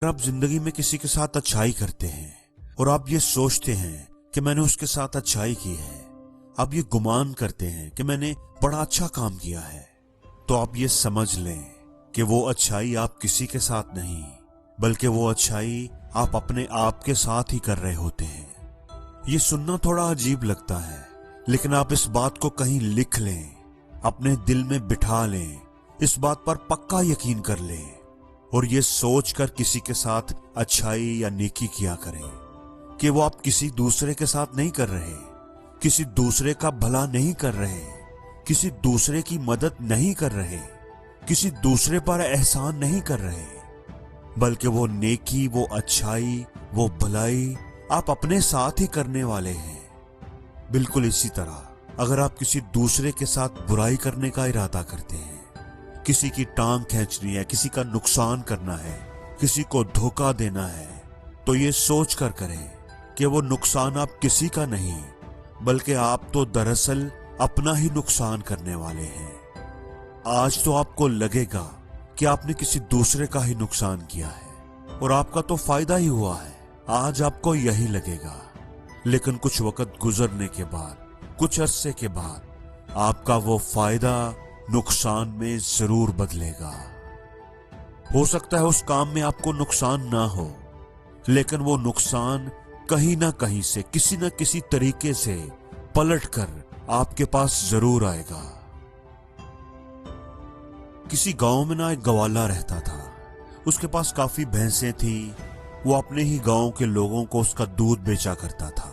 आप जिंदगी में किसी के साथ अच्छाई करते हैं और आप ये सोचते हैं कि मैंने उसके साथ अच्छाई की है, आप ये गुमान करते हैं कि मैंने बड़ा अच्छा काम किया है, तो आप ये समझ लें कि वो अच्छाई आप किसी के साथ नहीं, बल्कि वो अच्छाई आप अपने आप के साथ ही कर रहे होते हैं। ये सुनना थोड़ा अजीब लगता है, लेकिन आप इस बात को कहीं लिख लें, अपने दिल में बिठा लें, इस बात पर पक्का यकीन कर लें और ये सोचकर किसी के साथ अच्छाई या नेकी किया करें कि वो आप किसी दूसरे के साथ नहीं कर रहे, किसी दूसरे का भला नहीं कर रहे, किसी दूसरे की मदद नहीं कर रहे, किसी दूसरे पर एहसान नहीं कर रहे, बल्कि वो नेकी, वो अच्छाई, वो भलाई आप अपने साथ ही करने वाले हैं। बिल्कुल इसी तरह अगर आप किसी दूसरे के साथ बुराई करने का इरादा करते हैं, किसी की टांग खींचनी है, किसी का नुकसान करना है, किसी को धोखा देना है, तो ये सोच कर करें कि वो नुकसान आप किसी का नहीं, बल्कि आप तो दरअसल अपना ही नुकसान करने वाले हैं। आज तो आपको लगेगा कि आपने किसी दूसरे का ही नुकसान किया है और आपका तो फायदा ही हुआ है, आज आपको यही लगेगा, लेकिन कुछ वक्त गुजरने के बाद, कुछ अरसे के बाद आपका वो फायदा नुकसान में जरूर बदलेगा। हो सकता है उस काम में आपको नुकसान ना हो, लेकिन वो नुकसान कहीं ना कहीं से, किसी न किसी तरीके से पलटकर आपके पास जरूर आएगा। किसी गांव में ना एक गवाला रहता था। उसके पास काफी भैंसें थी। वो अपने ही गांव के लोगों को उसका दूध बेचा करता था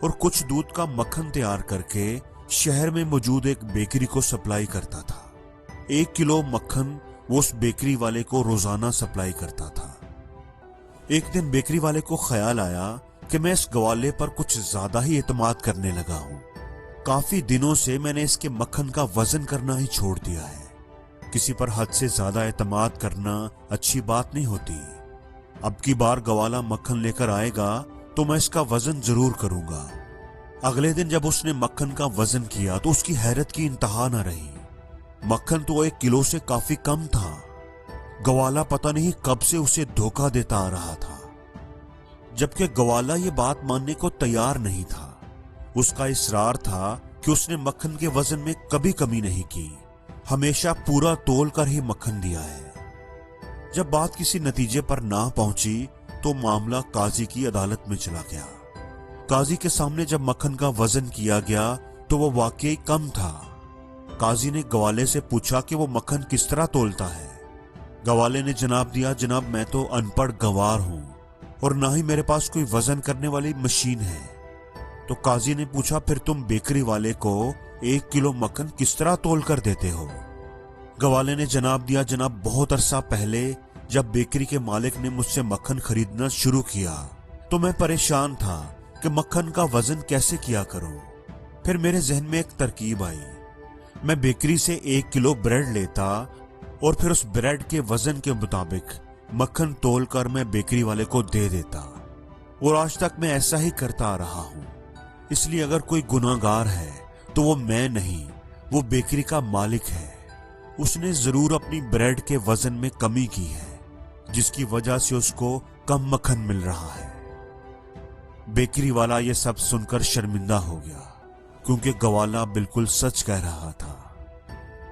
और कुछ दूध का मक्खन तैयार करके शहर में मौजूद एक बेकरी को सप्लाई करता था। 1 किलो मक्खन वो उस बेकरी वाले को रोजाना सप्लाई करता था। एक दिन बेकरी वाले को ख्याल आया कि मैं इस गवाले पर कुछ ज्यादा ही एतमाद करने लगा हूं। काफी दिनों से मैंने इसके मक्खन का वजन करना ही छोड़ दिया है। किसी पर हद से ज्यादा एतमाद करना अच्छी बात नहीं होती। अब की बार गवाला मक्खन लेकर आएगा तो मैं इसका वजन जरूर करूंगा। अगले दिन जब उसने मक्खन का वजन किया तो उसकी हैरत की इंतहा न रही। मक्खन तो 1 किलो से काफी कम था। गवाला पता नहीं कब से उसे धोखा देता आ रहा था, जबकि गवाला ये बात मानने को तैयार नहीं था। उसका इसरार था कि उसने मक्खन के वजन में कभी कमी नहीं की, हमेशा पूरा तोल कर ही मक्खन दिया है। जब बात किसी नतीजे पर ना पहुंची तो मामला काजी की अदालत में चला गया। काजी के सामने जब मक्खन का वजन किया गया तो वो वाकई कम था। काजी ने गवाले से पूछा कि वो मक्खन किस तरह तोलता है। गवाले ने जवाब दिया, जनाब मैं तो अनपढ़ गवार हूं और ना ही मेरे पास कोई वजन करने वाली मशीन है। तो काजी ने पूछा, फिर तुम बेकरी वाले को 1 किलो मक्खन किस तरह तोल कर देते हो? गवाले ने जवाब दिया, जनाब बहुत अरसा पहले जब बेकरी के मालिक ने मुझसे मक्खन खरीदना शुरू किया तो मैं परेशान था कि मक्खन का वजन कैसे किया करूं। फिर मेरे जहन में एक तरकीब आई। मैं बेकरी से 1 किलो ब्रेड लेता और फिर उस ब्रेड के वजन के मुताबिक मक्खन तोलकर मैं बेकरी वाले को दे देता और आज तक मैं ऐसा ही करता आ रहा हूं। इसलिए अगर कोई गुनाहगार है तो वो मैं नहीं, वो बेकरी का मालिक है। उसने जरूर अपनी ब्रेड के वजन में कमी की है, जिसकी वजह से उसको कम मक्खन मिल रहा है। बेकरी वाला ये सब सुनकर शर्मिंदा हो गया, क्योंकि गवाला बिल्कुल सच कह रहा था।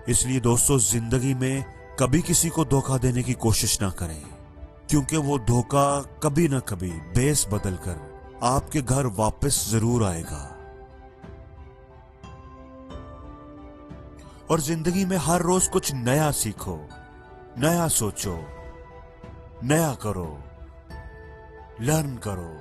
इसलिए दोस्तों, जिंदगी में कभी किसी को धोखा देने की कोशिश ना करें, क्योंकि वो धोखा कभी ना कभी बेस बदलकर आपके घर वापस जरूर आएगा। और जिंदगी में हर रोज कुछ नया सीखो, नया सोचो, नया करो, लर्न करो।